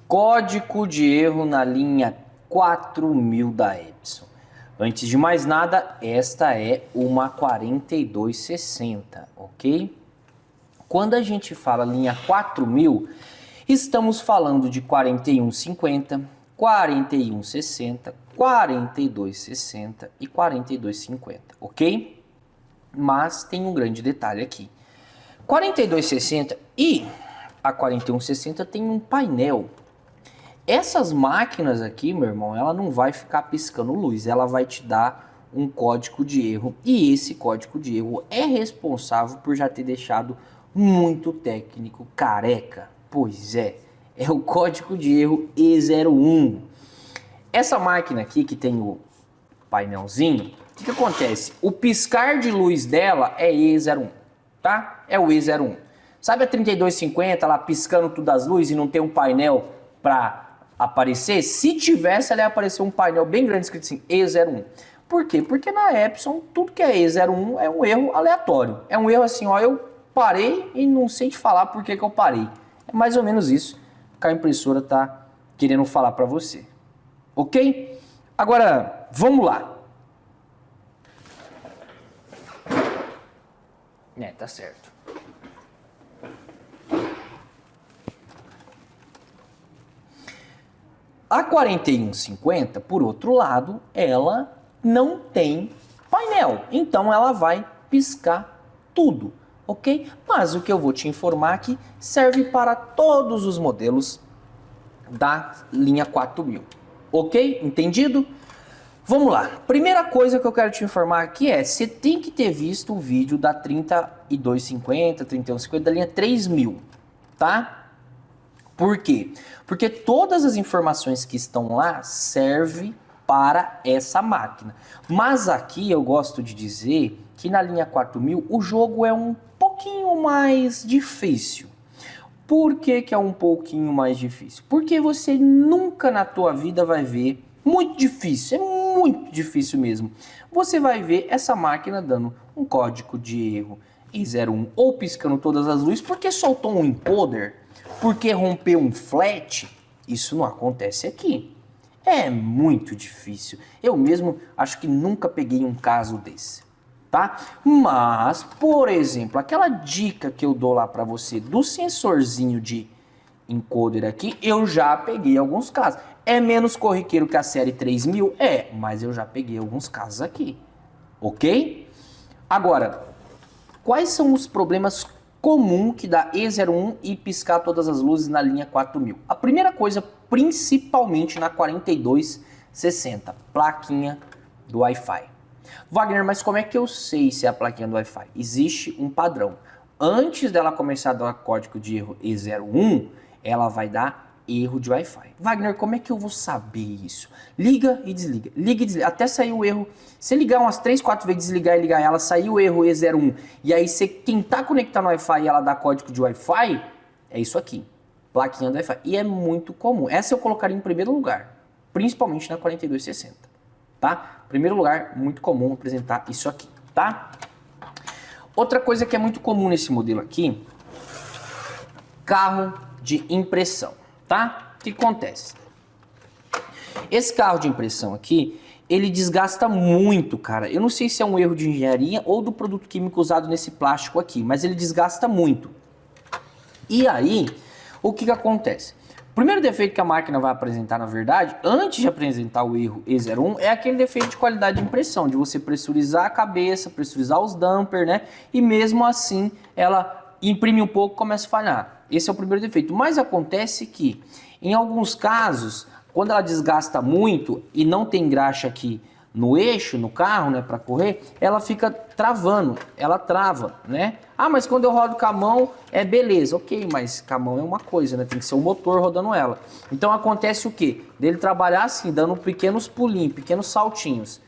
Código de erro na linha 4000 da Epson. Antes de mais nada, esta é uma 4260, ok? Quando a gente fala linha 4000, estamos falando de 4150, 4160, 4260 e 4250, ok? Mas tem um grande detalhe aqui. 4260 e a 4160 tem um painel. Essas máquinas aqui, meu irmão, ela não vai ficar piscando luz, ela vai te dar um código de erro. E esse código de erro é responsável por já ter deixado muito técnico careca. Pois é o código de erro E01. Essa máquina aqui que tem o painelzinho, o que acontece? O piscar de luz dela é E01, tá? É o E01. Sabe a 3250 lá piscando todas as luzes e não tem um painel para aparecer? Se tivesse, ela ia aparecer um painel bem grande escrito assim, E01. Por quê? Porque na Epson, tudo que é E01 é um erro aleatório. É um erro assim, ó, eu parei e não sei te falar por que eu parei. É mais ou menos isso que a impressora tá querendo falar para você. Ok? Agora, vamos lá. Tá certo. A 4150, por outro lado, ela não tem painel, então ela vai piscar tudo, ok? Mas o que eu vou te informar aqui serve para todos os modelos da linha 4000, ok? Entendido? Vamos lá. Primeira coisa que eu quero te informar aqui é, você tem que ter visto o vídeo da 3250, 3150 da linha 3000, tá? Por quê? Porque todas as informações que estão lá servem para essa máquina. Mas aqui eu gosto de dizer que na linha 4000 o jogo é um pouquinho mais difícil. Por que que é um pouquinho mais difícil? Porque você nunca na tua vida vai ver, muito difícil, é muito difícil mesmo, você vai ver essa máquina dando um código de erro E01 ou piscando todas as luzes porque soltou um encoder, porque rompeu um flat. Isso não acontece aqui. É muito difícil. Eu mesmo acho que nunca peguei um caso desse, tá? Mas, por exemplo, aquela dica que eu dou lá para você do sensorzinho de encoder aqui, eu já peguei alguns casos. É menos corriqueiro que a série 3000? É, mas eu já peguei alguns casos aqui, ok? Agora, quais são os problemas comuns que dá E01 e piscar todas as luzes na linha 4000? A primeira coisa, principalmente na 4260, plaquinha do Wi-Fi. Wagner, mas como é que eu sei se é a plaquinha do Wi-Fi? Existe um padrão. Antes dela começar a dar código de erro E01, ela vai dar erro de Wi-Fi. Wagner, como é que eu vou saber isso? Liga e desliga. Liga e desliga. Até sair o erro. Se ligar umas 3, 4 vezes, desligar e ligar ela, sair o erro E01, e aí você tentar conectar no Wi-Fi e ela dá código de Wi-Fi, é isso aqui. Plaquinha do Wi-Fi. E é muito comum. Essa eu colocaria em primeiro lugar. Principalmente na 4260. Tá? Primeiro lugar, muito comum apresentar isso aqui. Tá? Outra coisa que é muito comum nesse modelo aqui, carro de impressão, tá? O que acontece? Esse carro de impressão aqui, ele desgasta muito, cara. Eu não sei se é um erro de engenharia ou do produto químico usado nesse plástico aqui, mas ele desgasta muito. E aí, o que acontece? O primeiro defeito que a máquina vai apresentar, na verdade, antes de apresentar o erro E01, é aquele defeito de qualidade de impressão, de você pressurizar a cabeça, pressurizar os dampers, né? E mesmo assim, ela imprime um pouco e começa a falhar. Esse é o primeiro defeito. Mas acontece que, em alguns casos, quando ela desgasta muito e não tem graxa aqui no eixo, no carro, né, para correr, ela fica travando, ela trava, né? Ah, mas quando eu rodo com a mão, é beleza. Ok, mas com a mão é uma coisa, né? Tem que ser o motor rodando ela. Então acontece o quê? Dele trabalhar assim, dando pequenos pulinhos, pequenos saltinhos.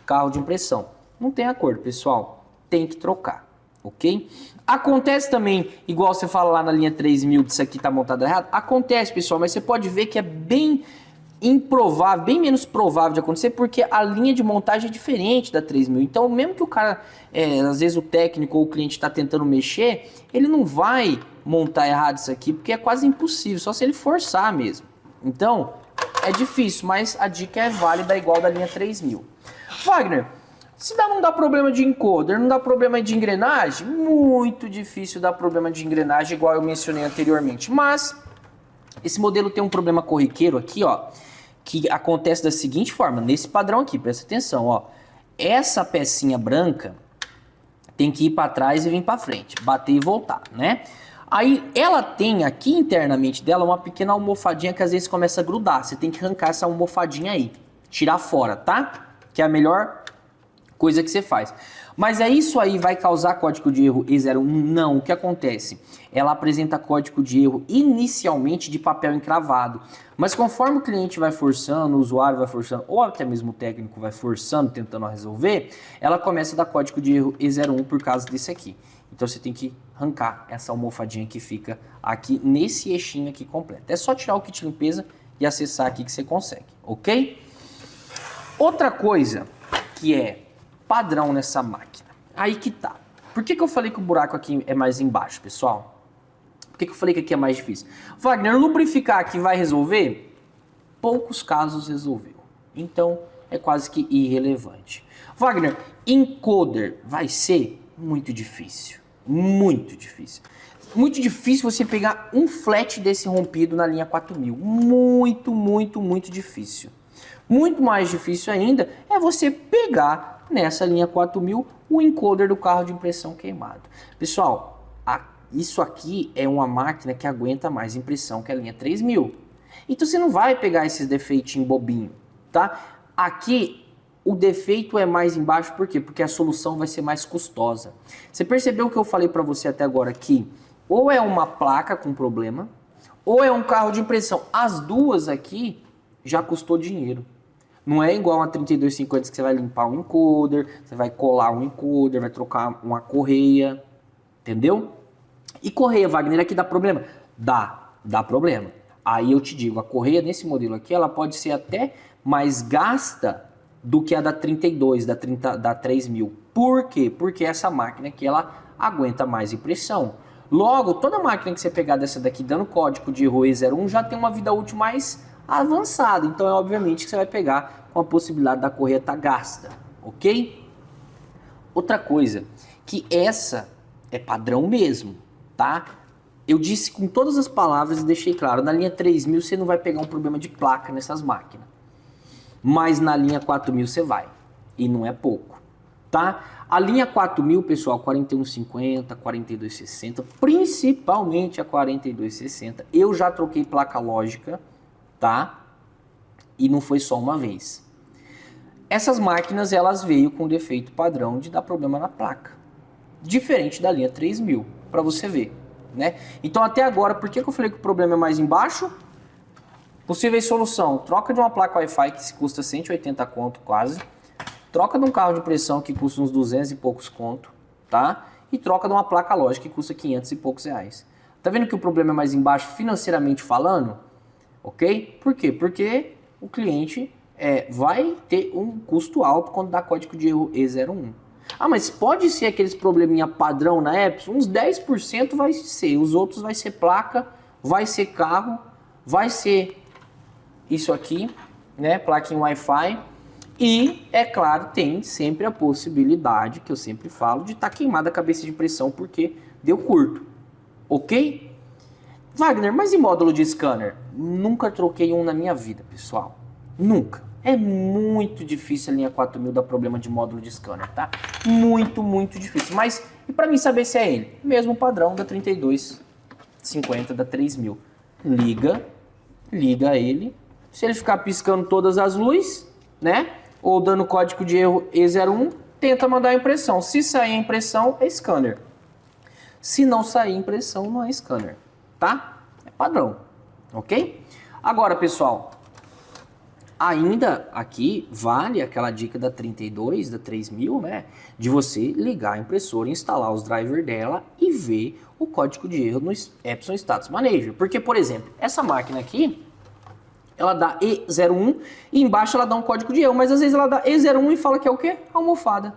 Carro de impressão. Não tem acordo, pessoal. Tem que trocar, ok? Acontece também, igual você fala lá na linha 3000, que isso aqui tá montado errado. Acontece, pessoal, mas você pode ver que é bem improvável, bem menos provável de acontecer, porque a linha de montagem é diferente da 3000. Então, mesmo que o cara, às vezes o técnico ou o cliente está tentando mexer, ele não vai montar errado isso aqui, porque é quase impossível, só se ele forçar mesmo, Então, é difícil, mas a dica é válida igual da linha 3000. Wagner, se não dá problema de encoder, não dá problema de engrenagem, muito difícil dar problema de engrenagem, igual eu mencionei anteriormente. Mas esse modelo tem um problema corriqueiro aqui, ó, que acontece da seguinte forma, nesse padrão aqui, presta atenção, ó. Essa pecinha branca tem que ir para trás e vir para frente, bater e voltar, né? Aí ela tem aqui internamente dela uma pequena almofadinha que às vezes começa a grudar. Você tem que arrancar essa almofadinha aí, tirar fora, tá? Que é a melhor coisa que você faz. Mas é isso aí vai causar código de erro E01? Não, o que acontece? Ela apresenta código de erro inicialmente de papel encravado. Mas conforme o cliente vai forçando, o usuário vai forçando, ou até mesmo o técnico vai forçando, tentando resolver, ela começa a dar código de erro E01 por causa desse aqui. Então você tem que arrancar essa almofadinha que fica aqui nesse eixinho aqui completo. É só tirar o kit limpeza e acessar aqui que você consegue, ok? Outra coisa que é padrão nessa máquina, aí que tá. Por que eu falei que o buraco aqui é mais embaixo, pessoal? Por que eu falei que aqui é mais difícil? Wagner, lubrificar aqui vai resolver? Poucos casos resolveu. Então é quase que irrelevante. Wagner, encoder vai ser muito difícil. Muito difícil. Muito difícil você pegar um flat desse rompido na linha 4000. Muito, muito, muito difícil. Muito mais difícil ainda é você pegar nessa linha 4000 o encoder do carro de impressão queimado. Pessoal, isso aqui é uma máquina que aguenta mais impressão que a linha 3000. Então você não vai pegar esses defeitinhos bobinho, tá? Aqui o defeito é mais embaixo, por quê? Porque a solução vai ser mais custosa. Você percebeu o que eu falei para você até agora aqui? Ou é uma placa com problema, ou é um carro de impressão. As duas aqui já custou dinheiro. Não é igual a 3250 que você vai limpar um encoder, você vai colar um encoder, vai trocar uma correia, entendeu? E correia, Wagner, aqui dá problema? Dá problema. Aí eu te digo, a correia nesse modelo aqui, ela pode ser até mais gasta do que a da 32, da 3000. Por quê? Porque essa máquina aqui, ela aguenta mais impressão. Logo, toda máquina que você pegar dessa daqui dando código de erro E01 já tem uma vida útil mais avançada. Então é obviamente que você vai pegar com a possibilidade da correia estar gasta, ok? Outra coisa, que essa é padrão mesmo, tá? Eu disse com todas as palavras e deixei claro, na linha 3000 você não vai pegar um problema de placa nessas máquinas. Mas na linha 4000 você vai, e não é pouco, tá? A linha 4000, pessoal, 4150, 4260, principalmente a 4260, eu já troquei placa lógica, tá? E não foi só uma vez. Essas máquinas, elas veio com defeito padrão de dar problema na placa, diferente da linha 3000, para você ver, né? Então até agora, por que eu falei que o problema é mais embaixo? Possível solução, troca de uma placa Wi-Fi que custa 180 conto quase, troca de um carro de impressão que custa uns 200 e poucos conto, tá? E troca de uma placa lógica que custa 500 e poucos reais. Tá vendo que o problema é mais embaixo financeiramente falando? Ok? Por quê? Porque o cliente vai ter um custo alto quando dá código de erro E01. Ah, mas pode ser aqueles probleminha padrão na Epson? Uns 10% vai ser, os outros vai ser placa, vai ser carro, vai ser isso aqui, né, plaquinha Wi-Fi, e, é claro, tem sempre a possibilidade, que eu sempre falo, de estar queimada a cabeça de impressão porque deu curto, ok? Wagner, mas e módulo de scanner? Nunca troquei um na minha vida, pessoal, nunca. É muito difícil a linha 4000 dar problema de módulo de scanner, tá? Muito, muito difícil, mas, e para mim saber se é ele? Mesmo padrão da 3250, da 3000. Liga ele. Se ele ficar piscando todas as luzes, né? Ou dando código de erro E01, tenta mandar a impressão. Se sair a impressão, é scanner. Se não sair a impressão, não é scanner, tá? É padrão, ok? Agora, pessoal, ainda aqui vale aquela dica da 32, da 3000, né? De você ligar a impressora, instalar os drivers dela e ver o código de erro no Epson Status Manager. Porque, por exemplo, essa máquina aqui, ela dá E01 e embaixo ela dá um código de erro, mas às vezes ela dá E01 e fala que é o quê? Almofada.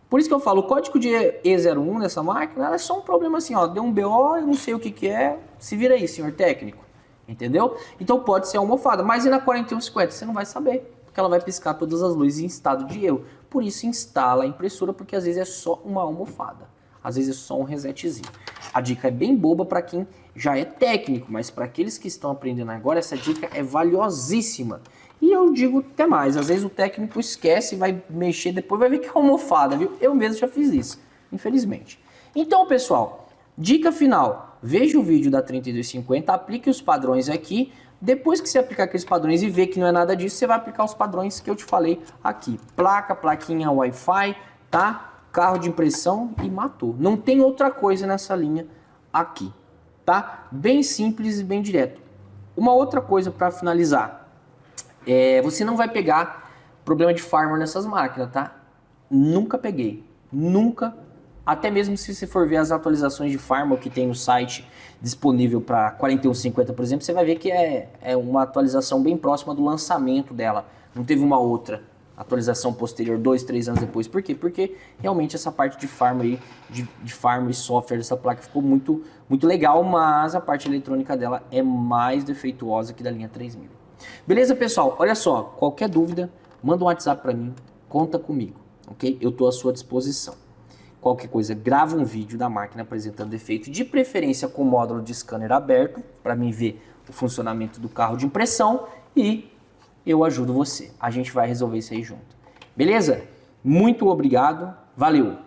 Por isso que eu falo, o código de E01 nessa máquina, ela é só um problema assim, ó, deu um BO, eu não sei o que é, se vira aí, senhor técnico. Entendeu? Então pode ser a almofada, mas e na 4150? Você não vai saber, porque ela vai piscar todas as luzes em estado de erro. Por isso instala a impressora, porque às vezes é só uma almofada, às vezes é só um resetzinho. A dica é bem boba para quem já é técnico, mas para aqueles que estão aprendendo agora, essa dica é valiosíssima. E eu digo até mais, às vezes o técnico esquece, vai mexer, depois vai ver que é almofada, viu? Eu mesmo já fiz isso, infelizmente. Então, pessoal, dica final, veja o vídeo da 3250, aplique os padrões aqui. Depois que você aplicar aqueles padrões e ver que não é nada disso, você vai aplicar os padrões que eu te falei aqui. Placa, plaquinha Wi-Fi, tá? Carro de impressão e matou. Não tem outra coisa nessa linha aqui, tá? Bem simples e bem direto. Uma outra coisa para finalizar. Você não vai pegar problema de firmware nessas máquinas, tá? Nunca peguei. Nunca. Até mesmo se você for ver as atualizações de firmware que tem no site disponível para 4150, por exemplo, você vai ver que é uma atualização bem próxima do lançamento dela. Não teve uma outra atualização posterior, 2, 3 anos depois. Por quê? Porque realmente essa parte de firmware, de firmware e software dessa placa ficou muito, muito legal, mas a parte eletrônica dela é mais defeituosa que da linha 3000. Beleza, pessoal? Olha só, qualquer dúvida, manda um WhatsApp para mim, conta comigo, ok? Eu estou à sua disposição. Qualquer coisa, grava um vídeo da máquina apresentando defeito, de preferência com o módulo de scanner aberto, para mim ver o funcionamento do carro de impressão e eu ajudo você. A gente vai resolver isso aí junto. Beleza? Muito obrigado, valeu!